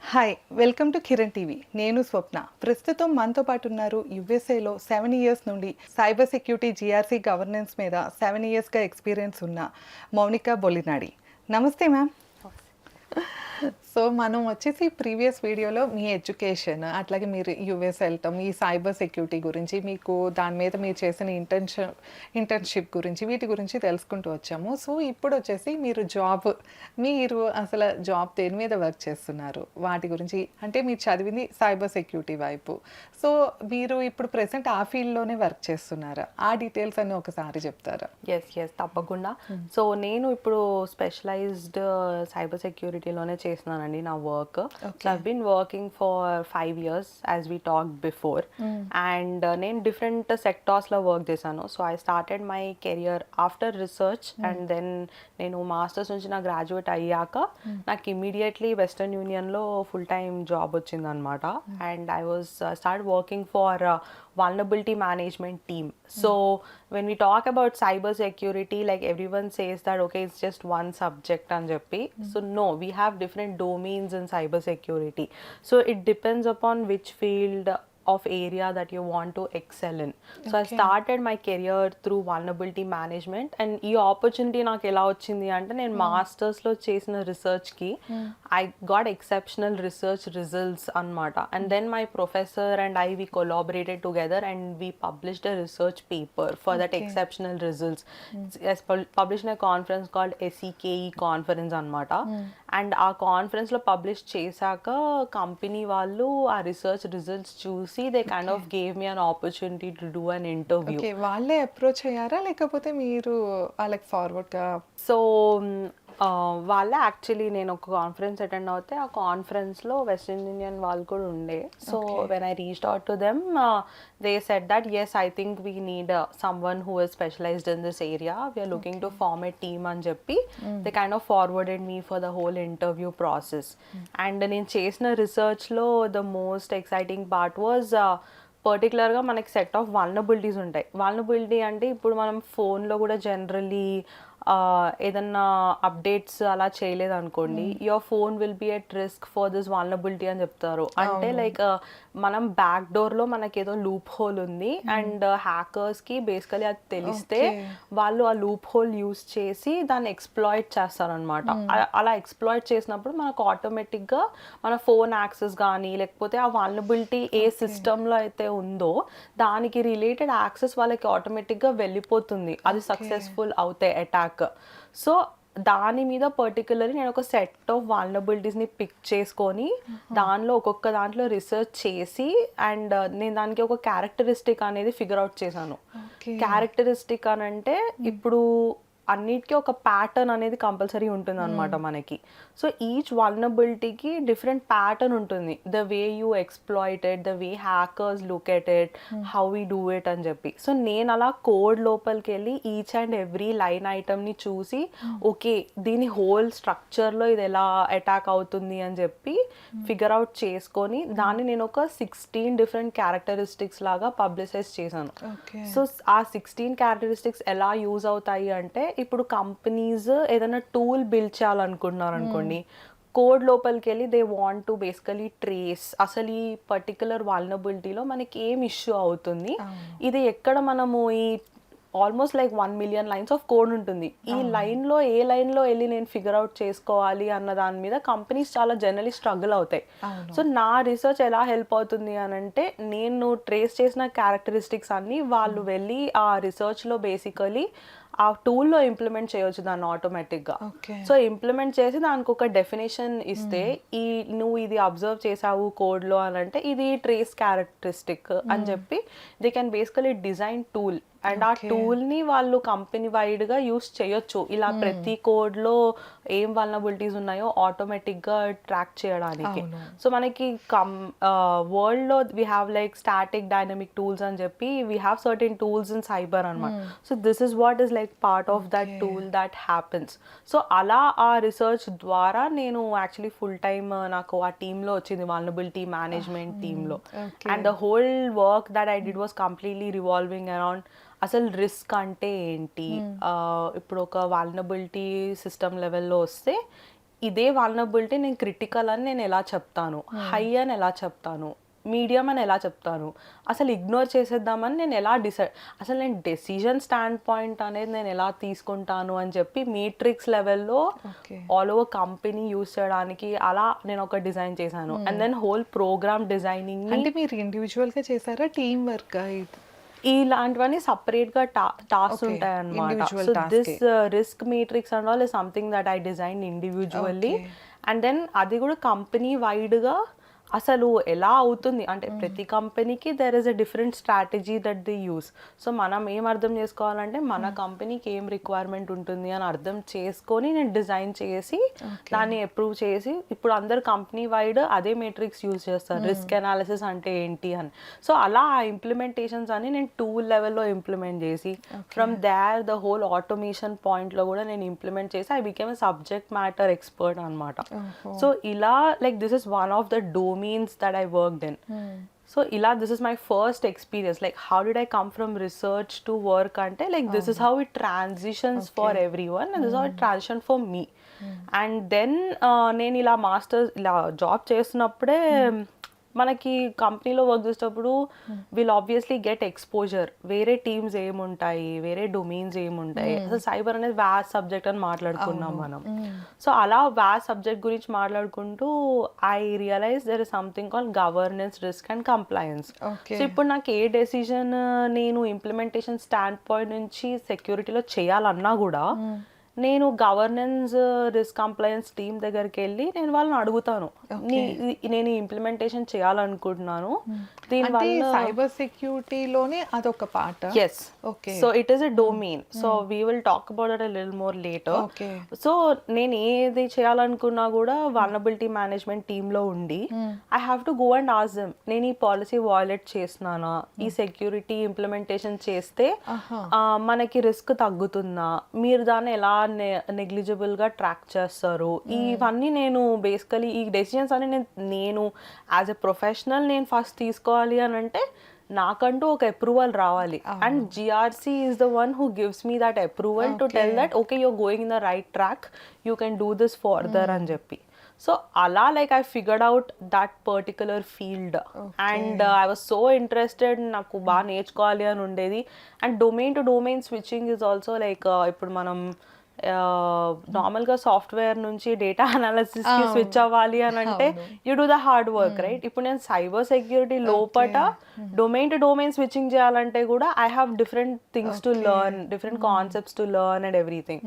Hi welcome to Kiran TV. నేను స్వప్న. ప్రస్తుతం మనతో పాటు ఉన్నారు యుఎస్ఏలో 7 ఇయర్స్ నుండి సైబర్ సెక్యూరిటీ జిఆర్సీ గవర్నెన్స్ మీద 7 ఇయర్స్గా ఎక్స్పీరియన్స్ ఉన్న మౌనికా బొలినాడి. నమస్తే మ్యామ్. సో మనం వచ్చేసి ప్రీవియస్ వీడియోలో మీ ఎడ్యుకేషన్ అట్లాగే మీరు యూఎస్ వెళ్ళటం ఈ సైబర్ సెక్యూరిటీ గురించి మీకు దాని మీద మీరు చేసిన ఇంటర్న్షిప్ గురించి వీటి గురించి తెలుసుకుంటూ వచ్చాము. సో ఇప్పుడు వచ్చేసి మీరు అసలు జాబ్ దేని మీద వర్క్ చేస్తున్నారు వాటి గురించి, అంటే మీరు చదివింది సైబర్ సెక్యూరిటీ వైపు. సో మీరు ఇప్పుడు ప్రెసెంట్ ఆ ఫీల్డ్లోనే వర్క్ చేస్తున్నారా? ఆ డీటెయిల్స్ అన్ని ఒకసారి చెప్తారా? ఎస్ తప్పకుండా. సో నేను ఇప్పుడు స్పెషలైజ్డ్ సైబర్ సెక్యూరిటీలోనే చేస్తున్నానండి నా work. So I've been working for 5 years as we talk before. And నేను డిఫరెంట్ సెక్టార్స్లో వర్క్ చేశాను. So I started my career after research and then నేను మాస్టర్స్ నుంచి నా గ్రాడ్యుయేట్ అయ్యాక నాకు ఇమీడియట్లీ వెస్టర్న్ యూనియన్లో ఫుల్ టైమ్ జాబ్ వచ్చిందనమాట. And I was start working for vulnerability management team. So when we talk about cyber security, like everyone says that okay, it's just one subject and jappi. So no, we have different domains in cyber security. So it depends upon which field of area that you want to excel in. So I started my career through vulnerability management, and ee opportunity నాకు ఎలా వచ్చింది అంటే నేను మాస్టర్స్లో చేసిన రీసెర్చ్కి I got exceptional research results అన్నమాట. And then my professor and I, we collaborated together and we published a research paper for that exceptional results. It's published in a conference called SEKE conference అన్నమాట. And ఆ కాన్ఫరెన్స్లో publish చేశాక company వాళ్ళు ఆ research results చూసి they kind of gave me an opportunity to do an interview. వాళ్ళే approach అయ్యారా లేకపోతే మీరు వాళ్ళకి ఫార్వర్డ్గా? సో వాళ్ళే యాక్చువల్లీ నేను ఒక కాన్ఫరెన్స్ అటెండ్ అవుతే ఆ కాన్ఫరెన్స్లో వెస్టర్న్ యూనియన్ వాళ్ళు కూడా ఉండే. So when I reached out to them they said that yes I think we need someone who is specialized in this area, we're looking to form a team అని చెప్పి they kind of forwarded me for the whole interview process. And నేను చేసిన రీసెర్చ్లో the most exciting part was పర్టికులర్గా మనకి set of vulnerabilities ఉంటాయి. Vulnerability అంటే ఇప్పుడు మనం ఫోన్లో కూడా జనరలీ ఏదన్నా అప్డేట్స్ అలా చేయలేదు అనుకోండి, your phone will be at risk for this vulnerability అని చెప్తారు. అంటే లైక్ మనం బ్యాక్ డోర్లో మనకి ఏదో లూప్ హోల్ ఉంది అండ్ హ్యాకర్స్కి బేసికలీ అది తెలిస్తే వాళ్ళు ఆ లూప్ హోల్ యూస్ చేసి దాన్ని ఎక్స్ప్లాయిట్ చేస్తారనమాట. అలా ఎక్స్ప్లాయిట్ చేసినప్పుడు మనకు ఆటోమేటిక్గా మన ఫోన్ యాక్సెస్ కానీ లేకపోతే ఆ వల్నరబిలిటీ ఏ సిస్టంలో అయితే ఉందో దానికి రిలేటెడ్ యాక్సెస్ వాళ్ళకి ఆటోమేటిక్గా వెళ్ళిపోతుంది, అది సక్సెస్ఫుల్ అవుతాయి అటాక్. సో దాని మీద పర్టికులర్లీ నేను ఒక సెట్ ఆఫ్ వల్నరబిలిటీస్ని పిక్ చేసుకొని దానిలో ఒక్కొక్క దాంట్లో రీసెర్చ్ చేసి అండ్ నేను దానికి ఒక క్యారెక్టరిస్టిక్ అనేది ఫిగర్ అవుట్ చేశాను. క్యారెక్టరిస్టిక్ అని అంటే ఇప్పుడు అన్నిటికీ ఒక ప్యాటర్న్ అనేది కంపల్సరీ ఉంటుంది అనమాట మనకి. సో ఈచ్ వల్నరబిలిటీకి డిఫరెంట్ ప్యాటర్న్ ఉంటుంది, the way you exploited, the way hackers look at it, how we do it అని చెప్పి. సో నేను అలా కోడ్ లోపలికి వెళ్ళి ఈచ్ అండ్ ఎవ్రీ లైన్ ఐటమ్ని చూసి ఓకే దీని హోల్ స్ట్రక్చర్లో ఇది ఎలా అటాక్ అవుతుంది అని చెప్పి ఫిగర్ అవుట్ చేసుకొని దాన్ని నేను ఒక 16 డిఫరెంట్ క్యారెక్టరిస్టిక్స్ లాగా పబ్లిసైజ్ చేశాను. సో ఆ 16 క్యారెక్టరిస్టిక్స్ ఎలా యూజ్ అవుతాయి అంటే ఇప్పుడు కంపెనీస్ ఏదైనా టూల్ బిల్డ్ చేయాలనుకుంటున్నారు అనుకోండి, కోడ్ లోపలికి వెళ్ళి they want to basically trace అసలు ఈ పర్టికులర్ వల్నరబిలిటీలో మనకి ఏం ఇష్యూ అవుతుంది, ఇది ఎక్కడ మనము ఈ almost like 1 million lines of code ఉంటుంది, ఈ లైన్లో ఏ లైన్లో వెళ్ళి నేను ఫిగర్ అవుట్ చేసుకోవాలి అన్న దాని మీద కంపెనీస్ చాలా జనరలీ స్ట్రగుల్ అవుతాయి. సో నా రీసెర్చ్ ఎలా హెల్ప్ అవుతుంది అని అంటే నేను ట్రేస్ చేసిన క్యారెక్టరిస్టిక్స్ అన్నీ వాళ్ళు వెళ్ళి ఆ రీసెర్చ్లో బేసికలీ ఆ టూల్లో ఇంప్లిమెంట్ చేయొచ్చు దాన్ని ఆటోమేటిక్గా. సో ఇంప్లిమెంట్ చేసి దానికి ఒక డెఫినేషన్ ఇస్తే నువ్వు ఇది అబ్జర్వ్ చేసావు కోడ్లో అని అంటే ఇది ట్రేస్ క్యారెక్టరిస్టిక్ అని చెప్పి they can basically design tool and ఆ టూల్ని వాళ్ళు కంపెనీ వైడ్గా యూస్ చేయొచ్చు, ఇలా ప్రతి కోడ్లో ఏం వల్నరబిలిటీస్ ఉన్నాయో ఆటోమేటిక్గా ట్రాక్ చేయడానికి. సో మనకి వరల్డ్లో we have like static dynamic tools అని చెప్పి we have certain tools in cyber అనమాట. So this is what is like part of that tool that happens. So అలా ఆ రీసెర్చ్ ద్వారా నేను యాక్చువల్లీ ఫుల్ టైమ్ నాకు ఆ టీంలో వచ్చింది, వల్నరబిలిటీ మేనేజ్మెంట్ టీంలో. And the whole work that I did was completely revolving around అసలు రిస్క్ అంటే ఏంటి, ఇప్పుడు ఒక వల్నరబిలిటీ సిస్టమ్ లెవెల్లో వస్తే ఇదే వాల్నరబిలిటీ నేను క్రిటికల్ అని నేను ఎలా చెప్తాను, హై అని ఎలా చెప్తాను, మీడియం అని ఎలా చెప్తాను, అసలు ఇగ్నోర్ చేసేద్దామని నేను ఎలా అసలు నేను డెసిజన్ స్టాండ్ పాయింట్ అనేది నేను ఎలా తీసుకుంటాను అని చెప్పి మీట్రిక్స్ లెవెల్లో ఆల్ ఓవర్ కంపెనీ యూస్ చేయడానికి అలా నేను ఒక డిజైన్ చేశాను. And then whole program designing అంటే మీరు ఇండివిజువల్గా చేశారా, టీమ్ వర్క్? ఇలాంటివన్నీ సపరేట్ గా టాస్క్ ఉంటాయి అన్నమాట. So this risk metrics and all is something that I design individually. And then అది కూడా కంపెనీ వైడ్ గా అసలు ఎలా అవుతుంది అంటే ప్రతి కంపెనీకి there is a different strategy that the use. So మనం ఏం అర్థం చేసుకోవాలంటే మన కంపెనీకి ఏం రిక్వైర్మెంట్ ఉంటుంది అని అర్థం చేసుకొని నేను డిజైన్ చేసి దాన్ని అప్రూవ్ చేసి ఇప్పుడు అందరు కంపెనీ వైడ్ అదే మెట్రిక్స్ యూజ్ చేస్తారు, రిస్క్ అనాలిసిస్ అంటే ఏంటి అని. సో అలా ఆ ఇంప్లిమెంటేషన్స్ అని నేను టూల్ లెవెల్లో ఇంప్లిమెంట్ చేసి from there the whole automation పాయింట్లో కూడా నేను ఇంప్లిమెంట్ చేసి I became a subject matter expert అనమాట. సో ఇలా like this is one of the domains that I worked in. So ila this is my first experience, like how did I come from research to work ante like this is how it transitions for everyone and this is how it transitioned for me. And then నేను ఇలా masters ఇలా job చేస్తున్నప్పుడే మనకి కంపెనీలో work చేసేటప్పుడు will obviously get exposure, వేరే teams ఏముంటాయి, వేరే domains ఏముంటాయి, అసలు సైబర్ అనేది వ్యాస్ట్ సబ్జెక్ట్ అని మాట్లాడుకున్నాం మనం. సో అలా వ్యాస్ట్ సబ్జెక్ట్ గురించి మాట్లాడుకుంటూ I realise there is something call governance, risk and compliance. So ఇప్పుడు నాకు ఏ డెసిజన్ నేను ఇంప్లిమెంటేషన్ స్టాండ్ పాయింట్ నుంచి సెక్యూరిటీలో చేయాలన్నా కూడా నేను గవర్నెన్స్, రిస్క్ కంప్లయన్స్ టీమ్ దగ్గరికి వెళ్ళి నేను వాళ్ళని అడుగుతాను, నేను ఇంప్లిమెంటేషన్ చేయాలనుకుంటున్నాను దీనివల్ల. సైబర్ సెక్యూరిటీలోనే అదొక part. Yes, okay. So it is a domain. So we will talk about it a little more later. So నేను ఏది చేయాలనుకున్నా కూడా వల్నరబిలిటీ మేనేజ్మెంట్ టీంలో ఉండి I have to go and ask them, నేను ఈ పాలసీ వయలేట్ చేస్తున్నానా, ఈ సెక్యూరిటీ ఇంప్లిమెంటేషన్ చేస్తే మనకి రిస్క్ తగ్గుతుందా, మీరు దాన్ని ఎలా నెగ్లిజిబుల్ గా ట్రాక్ చేస్తారు, ఇవన్నీ నేను బేసికలీ ఈ డెసిషన్స్ అని నేను యాజ్ ఎ ప్రొఫెషనల్ నేను ఫస్ట్ తీసుకోవాలి అని అంటే నాకంటూ ఒక అప్రూవల్ రావాలి. And GRC is the one who gives me that approval to tell that okay you're going in the right track, you can do this further అని చెప్పి. సో అలా like I figured out that particular field and I was so interested, నాకు బాగా నేర్చుకోవాలి అని ఉండేది. And domain to domain switching is also like ఇప్పుడు మనం నార్మల్గా సాఫ్ట్వేర్ నుంచి డేటా అనాలిసిస్ కి స్విచ్ అవ్వాలి అని అంటే you do the hard work, right? ఇప్పుడు నేను సైబర్ సెక్యూరిటీ లోపట డొమైన్ టు డొమైన్ స్విచ్చింగ్ చేయాలంటే కూడా I have different things to learn, different concepts to learn and everything.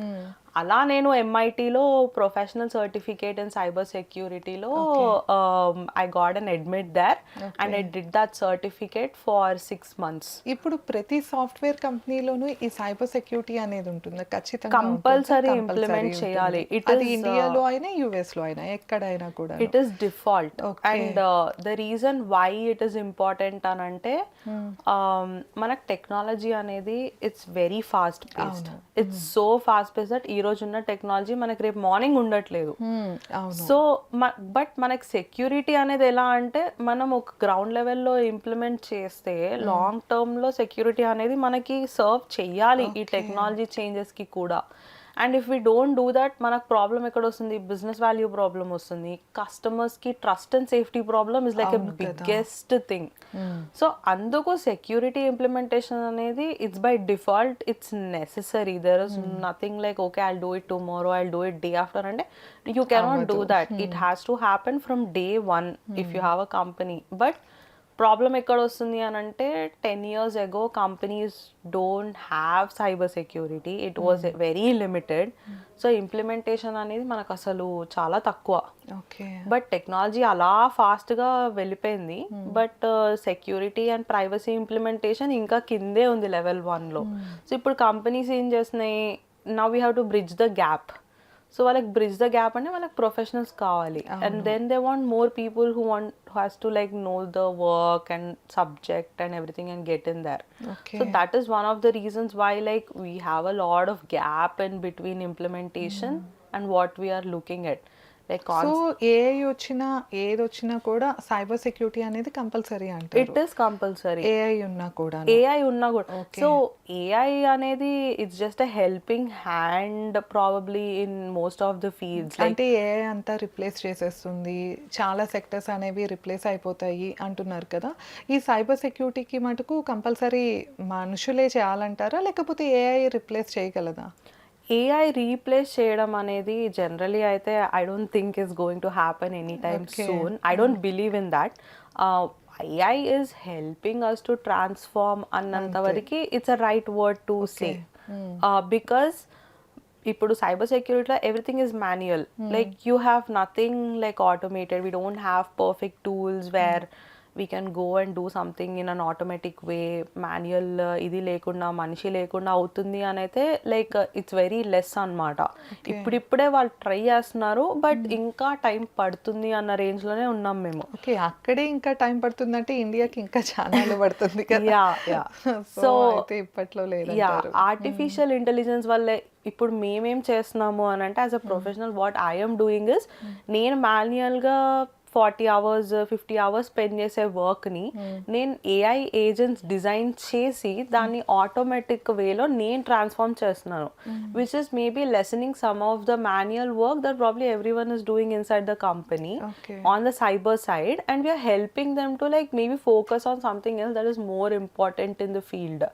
అలా నేను ఎంఐటీలో ప్రొఫెషనల్ సర్టిఫికేట్ ఇన్ సైబర్ సెక్యూరిటీలో I got an admit there and I did that certificate for 6 months. ఇప్పుడు ప్రతి software కంపెనీలోనూ ఈ cyber security అనేది ఉంటుంది ఖచ్చితంగా, కంపల్సరీ ఇంప్లిమెంట్ చేయాలి. అది ఇండియాలో అయినా యుఎస్ లో అయినా ఎక్కడైనా కూడా it is default. And the reason why it is important అని అంటే మనకు టెక్నాలజీ అనేది it's very fast paced, it's so fast paced that ఈ రోజు ఉన్న టెక్నాలజీ మనకి రేపు మార్నింగ్ ఉండట్లేదు. సో బట్ మనకి సెక్యూరిటీ అనేది ఎలా అంటే మనం ఒక గ్రౌండ్ లెవెల్లో ఇంప్లిమెంట్ చేస్తే లాంగ్ టర్మ్ లో సెక్యూరిటీ అనేది మనకి సర్వ్ చెయ్యాలి ఈ టెక్నాలజీ చేంజెస్ కి కూడా. And if we don't do that మనకు ప్రాబ్లం ఎక్కడ వస్తుంది, బిజినెస్ వాల్యూ ప్రాబ్లం వస్తుంది, కస్టమర్స్ కి trust and safety problem is like a biggest thing. So అందుకు సెక్యూరిటీ ఇంప్లిమెంటేషన్ అనేది it's by default, it's necessary. There is nothing like okay I'll do it tomorrow, I'll do it day after అంటే you cannot do that. It has to happen from day 1 if you have a company. But problem ఎక్కడ వస్తుంది అని అంటే 10 years ago companies don't have cyber security, it was very limited. So implementation అనేది మనకు అసలు చాలా తక్కువ. బట్ టెక్నాలజీ అలా ఫాస్ట్గా వెళ్ళిపోయింది, but security and privacy implementation ఇంకా కిందే ఉంది లెవెల్ 1లో. సో ఇప్పుడు కంపెనీస్ ఏం చేస్తున్నాయి, now we have to bridge the gap. So వాళ్ళకి బ్రిడ్జ్ ద గ్యాప్ అంటే వాళ్ళకి ప్రొఫెషనల్స్ కావాలి. And then they want more people who has to like know the work and subject and everything and get in there. So that is one of the reasons why like we have a lot of gap in between implementation and what we're looking at. Like so AI వచ్చినా ఏది వచ్చినా కూడా cyber security అనేది compulsory అంటారు. It is compulsory. AI ఉన్నా కూడా. AI ఉన్నా కూడా. సో ఏఐ అనేది it's just a helping hand probably in most of the fields. అంటే ఏఐ అంతా రిప్లేస్ చేసేస్తుంది, చాలా సెక్టర్స్ అనేవి రిప్లేస్ అయిపోతాయి అంటున్నారు కదా. ఈ సైబర్ సెక్యూరిటీకి మటుకు కంపల్సరీ మనుషులే చేయాలంటారా, లేకపోతే ఏఐ రిప్లేస్ చేయగలదా? ఏఐ రీప్లేస్ చేయడం అనేది జనరలీ అయితే I don't think is going to happen any time soon. I don't believe in that. AI is helping us to transform అన్నంత వరకు it's a right word to say. Because ఇప్పుడు cyber సెక్యూరిటీలో everything is manual. Like you have nothing like automated. We don't have perfect tools where we can go and do something in an automatic way. Manual ఇది లేకుండా మనిషి లేకుండా అవుతుంది అని అయితే like it's very less అనమాట. ఇప్పుడిప్పుడే వాళ్ళు ట్రై చేస్తున్నారు, బట్ ఇంకా టైం పడుతుంది అన్న రేంజ్ లోనే ఉన్నాం మేము. ఓకే, అక్కడే ఇంకా టైం పడుతుందంటే ఇండియాకి ఇంకా చాలా పడుతుంది కదా. యా సో అయితే ఇప్పట్లో లేదు. ఆర్టిఫిషియల్ ఇంటెలిజెన్స్ వల్లే ఇప్పుడు మేమేం చేస్తున్నాము అని అంటే as a professional what I'm doing is, నేను మాన్యువల్గా 40 hours 50 hours స్పెండ్ చేసే వర్క్ని నేను ఏఐ ఏజెంట్స్ డిజైన్ చేసి దాన్ని ఆటోమేటిక్ వేలో నేను ట్రాన్స్ఫార్మ్ చేస్తున్నాను, which is maybe lessening some of the manual work that probably everyone is doing inside the company on the cyber side, and we're helping them to like maybe focus on something else that is more important in the field.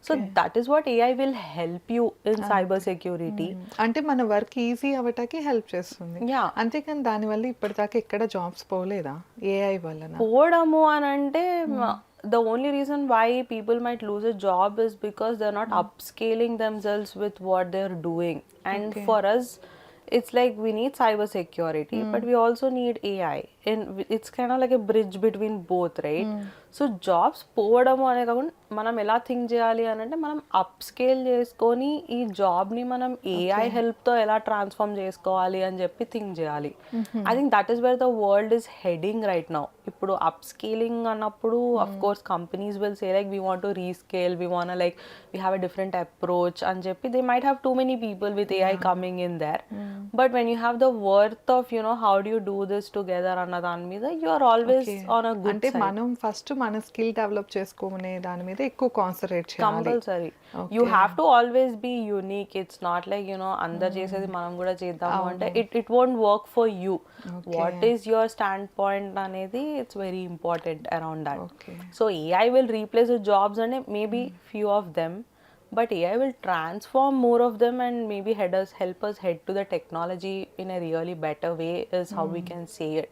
So that is what AI will help you in cyber security. అంటే మన work easy అవ్వటానికి help చేస్తుంది. అంతేకాని దానివల్ల ఇప్పటిదాకా ఎక్కడ jobs పోలేదా AI వలన? పోవడము అని అంటే the only reason why people might lose a job is because they're not upscaling themselves with what they're doing. And for us it's like we need cyber security, but we also need AI, and it's kind of like a bridge between both, right? So jobs పోవడము అనే కాకుండా మనం ఎలా think చేయాలి అని అంటే మనం up scale చేసుకొని ఈ జాబ్ని మనం ఏఐ హెల్ప్తో ఎలా ట్రాన్స్ఫార్మ్ చేసుకోవాలి అని చెప్పి థింక్ చేయాలి. I think that is where the world is heading right now. ఇప్పుడు అప్ స్కేలింగ్ అన్నప్పుడు of course companies will say like we want to rescale, we want like we have a different approach అని చెప్పి they might have too many people with AI coming in there. But when you have the worth of how do you do this together అన్న దాని మీద you are always on a good. అంటే మనం first మన skill develop చేసుకునే దాని మీద ఎక్కువ కాన్సన్ట్రేట్ చేయాలి. Compulsory you have to always be unique. It's not like అందరు చేసేది మనం కూడా చేద్దాము అంటే it won't work for you. What is your standpoint అనేది it's very important around that. So AI will replace the jobs అంటే maybe few of them, but AI will transform more of them and maybe help us head to the technology in a really better way is how we can say it.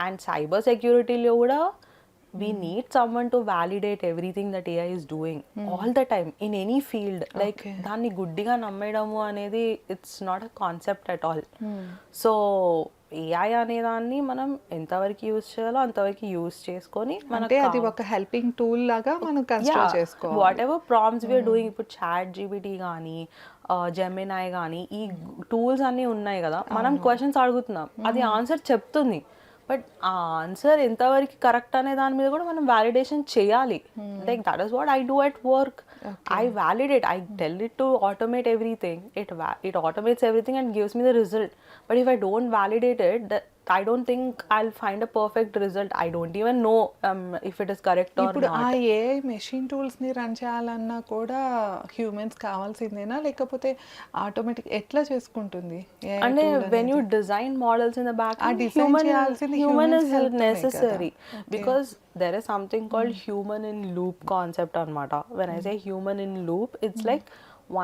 And cyber security lo kuda we need someone to validate everything that AI is doing all the time in any field. Like danni guddiga nammedamu anedi it's not a concept at all. So AI అనేదాన్ని మనం ఎంతవరకు use చేయాలో అంతవరకు use చేసుకొని అంటే అది ఒక helping tool లాగా మనం కన్సిడర్ చేసుకోవాలి. Whatever prompts we're doing, ఇప్పుడు చాట్ జీపీటీ కానీ జెమినాయ్ కానీ ఈ టూల్స్ అన్నీ ఉన్నాయి కదా, మనం క్వశ్చన్స్ అడుగుతున్నాం అది ఆన్సర్ చెప్తుంది, బట్ ఆ ఆన్సర్ ఎంతవరకు కరెక్ట్ అనే దాని మీద కూడా మనం వ్యాలిడేషన్ చేయాలి. Like that is what I do at work. I validate, I tell it to automate everything. It automates everything and gives me the result. But if I don't validate it, I don't think I'll find a perfect result. I don't even know if it is correct or ఇప్పుడు not. ఆ AI machine tools ని run చేయాలన్నా కూడా humans కావాల్సిందేనా, లేకపోతే automatic ఎట్లా చేసుకుంటుంది? అంటే when you design models in the back end, human is necessary because there is something called human in loop concept anamata. When I say human in loop, it's like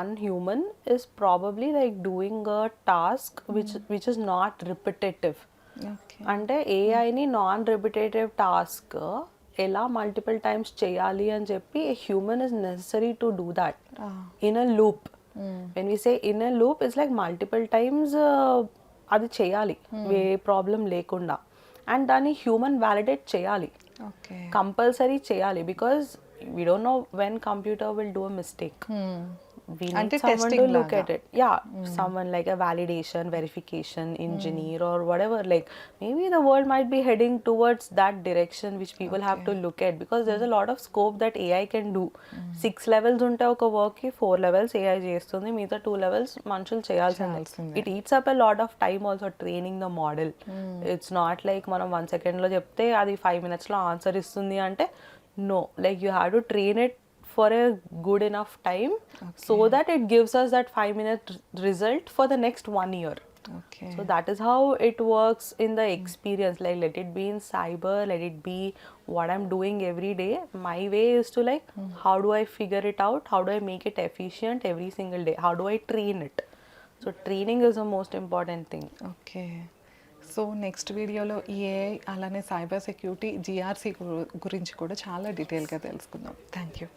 one human is probably like doing a task which is not repetitive. అంటే ఏఐని non repetitive task ఎలా multiple times చేయాలి అని చెప్పి human is necessary to do that in a loop. When we say in a loop it's like multiple times అది చేయాలి ఏ problem లేకుండా, అండ్ దాన్ని హ్యూమన్ వ్యాలిడేట్ చేయాలి, కంపల్సరీ చేయాలి. Because we don't know when computer will do a mistake. we need అంటే someone to testing look లాగా. at it. Yeah, someone like a validation, verification engineer or whatever. Like maybe the world might be heading towards that direction which people have to look at, because there's a lot of scope that AI can do. 6 levels ఉంటే ఒక work కి 4 levels AI చేస్తుంది, మిగతా 2 levels మనుషులు చేయాల్సిందే. చేయాల్సిందే. It eats up a lot of time also training the model. It's not like మనం 1 second లో చెప్తే అది 5 minutes లో ఆన్సర్ ఇస్తుంది అంటే no, like you have to train it for a good enough time so that it gives us that 5-minute result for the next 1 year. Okay. So that is how it works in the experience. Like let it be in cyber, let it be what I'm doing every day. My way is to like how do I figure it out, how do I make it efficient every single day, how do I train it. So training is the most important thing. Okay. So next వీడియోలో ఈ AI అలానే cyber security GRC గురించి కూడా చాలా డీటెయిల్గా తెలుసుకుందాం. Thank you.